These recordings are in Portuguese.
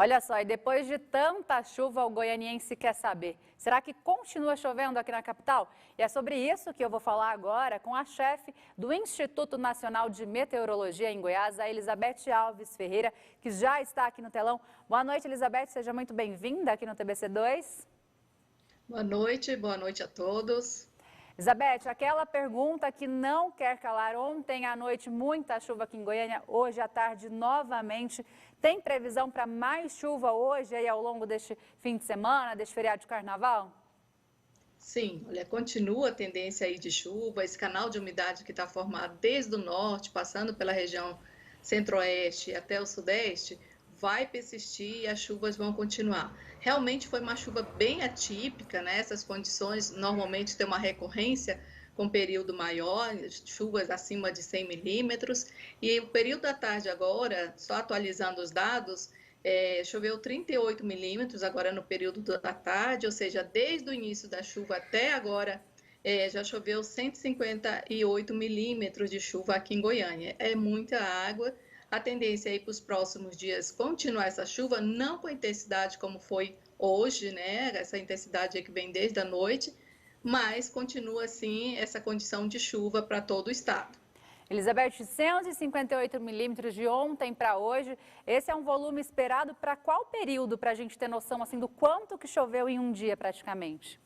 Olha só, e depois de tanta chuva, o goianiense quer saber, será que continua chovendo aqui na capital? E é sobre isso que eu vou falar agora com a chefe do Instituto Nacional de Meteorologia em Goiás, a Elizabeth Alves Ferreira, que já está aqui no telão. Boa noite, Elizabeth, seja muito bem-vinda aqui no TBC2. Boa noite a todos. Elizabeth, aquela pergunta que não quer calar. Ontem à noite, muita chuva aqui em Goiânia. Hoje à tarde, novamente. Tem previsão para mais chuva hoje aí ao longo deste fim de semana, deste feriado de carnaval? Sim, olha, continua a tendência aí de chuva, esse canal de umidade que está formado desde o norte, passando pela região centro-oeste até o sudeste, vai persistir e as chuvas vão continuar. Realmente foi uma chuva bem atípica, né? Essas condições normalmente têm uma recorrência com período maior, chuvas acima de 100 milímetros, e o período da tarde agora, só atualizando os dados, choveu 38 milímetros agora no período da tarde, ou seja, desde o início da chuva até agora, já choveu 158 milímetros de chuva aqui em Goiânia. É muita água. A tendência aí para os próximos dias continuar essa chuva, não com a intensidade como foi hoje, né? Essa intensidade aí que vem desde a noite, mas continua assim essa condição de chuva para todo o estado. Elizabeth, 158 milímetros de ontem para hoje. Esse é um volume esperado para qual período, para a gente ter noção assim, do quanto que choveu em um dia praticamente?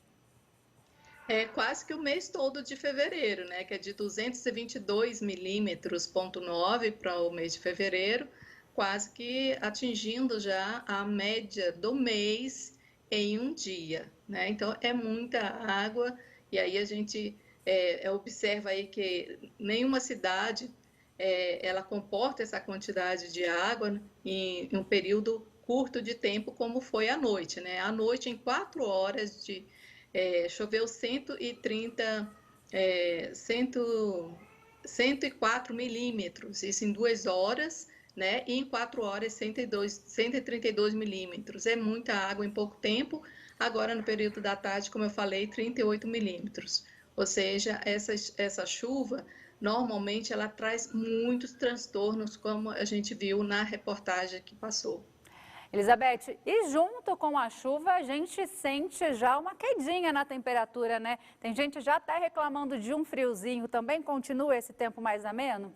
É quase que o mês todo de fevereiro, né? Que é de 222 milímetros, ponto 9 para o mês de fevereiro, quase que atingindo já a média do mês em um dia, né? Então é muita água e aí a gente observa aí que nenhuma cidade ela comporta essa quantidade de água em um período curto de tempo como foi à noite, né? À noite, em 4 horas choveu 130, 104 milímetros, isso em 2 horas, né? E em 4 horas, 132 milímetros. É muita água em pouco tempo. Agora, no período da tarde, como eu falei, 38 milímetros. Ou seja, essa chuva, normalmente, ela traz muitos transtornos, como a gente viu na reportagem que passou. Elizabeth, e junto com a chuva a gente sente já uma quedinha na temperatura, né? Tem gente já até reclamando de um friozinho. Também continua esse tempo mais ameno?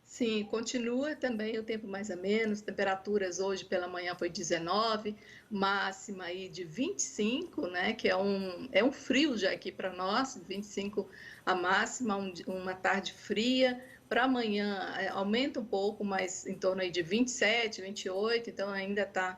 Sim, continua também o tempo mais ou menos, temperaturas hoje pela manhã foi 19, máxima aí de 25, né, que é um frio já aqui para nós, 25 a máxima, uma tarde fria. Para amanhã aumenta um pouco, mas em torno aí de 27, 28, então ainda está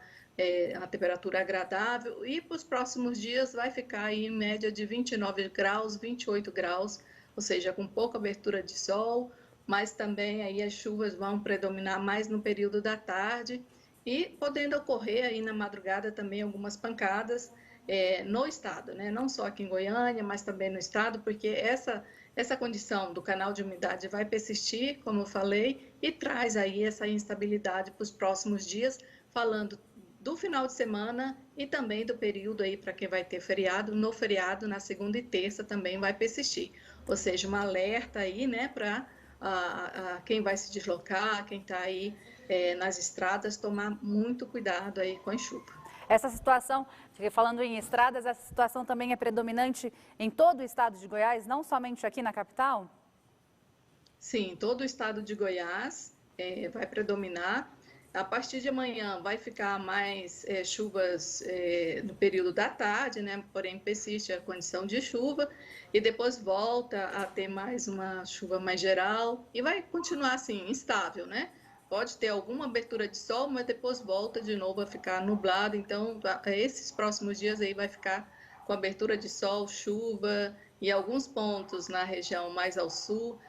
uma temperatura agradável. E para os próximos dias vai ficar aí em média de 29 graus, 28 graus, ou seja, com pouca abertura de sol, mas também aí as chuvas vão predominar mais no período da tarde e podendo ocorrer aí na madrugada também algumas pancadas no estado, né? Não só aqui em Goiânia, mas também no estado, porque essa condição do canal de umidade vai persistir, como eu falei, e traz aí essa instabilidade para os próximos dias, falando do final de semana e também do período aí para quem vai ter feriado. No feriado, na segunda e terça, também vai persistir. Ou seja, um alerta aí, né, para a quem vai se deslocar, quem está aí nas estradas, tomar muito cuidado aí com a chuva. Essa situação, falando em estradas, essa situação também é predominante em todo o estado de Goiás, não somente aqui na capital? Sim, todo o estado de Goiás vai predominar. A partir de amanhã vai ficar mais chuvas no período da tarde, né? Porém persiste a condição de chuva e depois volta a ter mais uma chuva mais geral e vai continuar assim, instável, né? Pode ter alguma abertura de sol, mas depois volta de novo a ficar nublado. Então, esses próximos dias aí vai ficar com abertura de sol, chuva e alguns pontos na região mais ao sul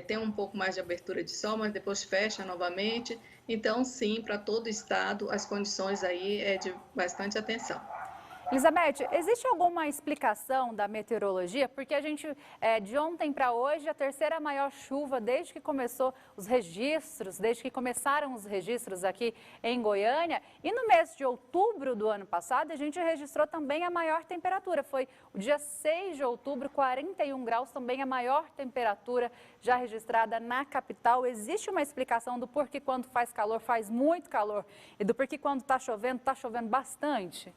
tem um pouco mais de abertura de sol, mas depois fecha novamente. Então, sim, para todo o estado, as condições aí é de bastante atenção. Elizabeth, existe alguma explicação da meteorologia? Porque a gente, de ontem para hoje, a terceira maior chuva desde que começou os registros, desde que começaram os registros aqui em Goiânia. E no mês de outubro do ano passado, a gente registrou também a maior temperatura. Foi o dia 6 de outubro, 41 graus, também a maior temperatura já registrada na capital. Existe uma explicação do porquê quando faz calor, faz muito calor, e do porquê quando está chovendo bastante?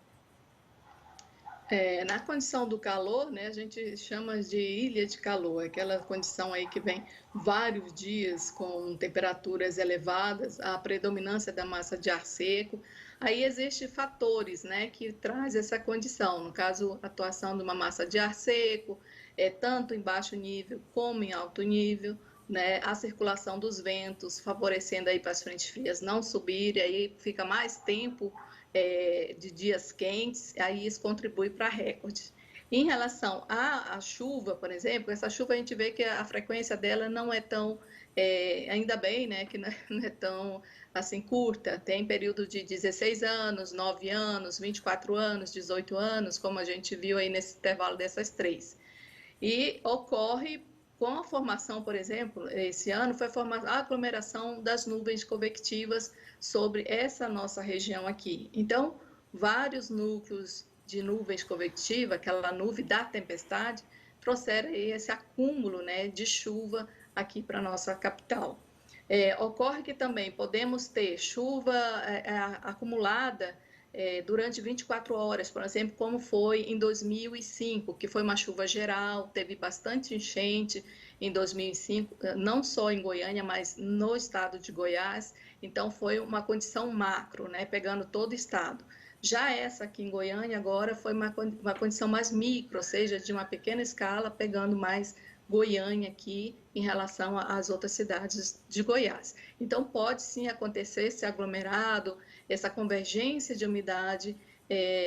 Na condição do calor, né, a gente chama de ilha de calor, aquela condição aí que vem vários dias com temperaturas elevadas, a predominância da massa de ar seco. Aí existem fatores, né, que traz essa condição. No caso, a atuação de uma massa de ar seco, tanto em baixo nível como em alto nível, né, a circulação dos ventos, favorecendo aí para as frentes frias não subirem, aí fica mais tempo de dias quentes, aí isso contribui para recorde. Em relação à chuva, por exemplo, essa chuva a gente vê que a frequência dela não é tão, ainda bem, né, que não é tão assim curta, tem período de 16 anos, 9 anos, 24 anos, 18 anos, como a gente viu aí nesse intervalo dessas três. E ocorre com a formação, por exemplo, esse ano foi a aglomeração das nuvens convectivas sobre essa nossa região aqui. Então, vários núcleos de nuvens convectivas, aquela nuvem da tempestade, trouxeram esse acúmulo, né, de chuva aqui para a nossa capital. Ocorre que também podemos ter chuva acumulada durante 24 horas, por exemplo, como foi em 2005, que foi uma chuva geral, teve bastante enchente em 2005, não só em Goiânia, mas no estado de Goiás. Então, foi uma condição macro, né, pegando todo o estado. Já essa aqui em Goiânia agora foi uma condição mais micro, ou seja, de uma pequena escala, pegando mais Goiânia aqui em relação às outras cidades de Goiás. Então, pode sim acontecer esse aglomerado, essa convergência de umidade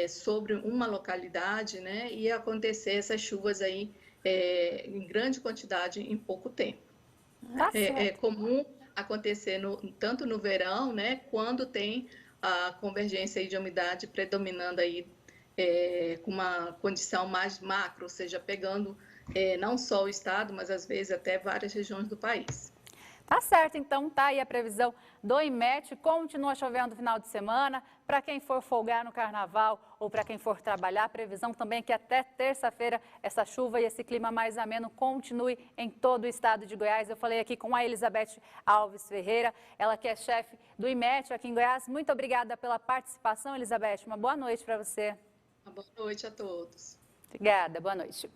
sobre uma localidade, né, e acontecer essas chuvas aí em grande quantidade em pouco tempo. É comum acontecer tanto no verão, né, quando tem a convergência aí de umidade predominando aí com uma condição mais macro, ou seja, pegando não só o estado, mas às vezes até várias regiões do país. Tá certo, então tá aí a previsão do IMET, continua chovendo no final de semana, para quem for folgar no carnaval ou para quem for trabalhar, a previsão também é que até terça-feira essa chuva e esse clima mais ameno continue em todo o estado de Goiás. Eu falei aqui com a Elizabeth Alves Ferreira, ela que é chefe do IMET aqui em Goiás. Muito obrigada pela participação, Elizabeth, uma boa noite para você. Uma boa noite a todos. Obrigada, boa noite.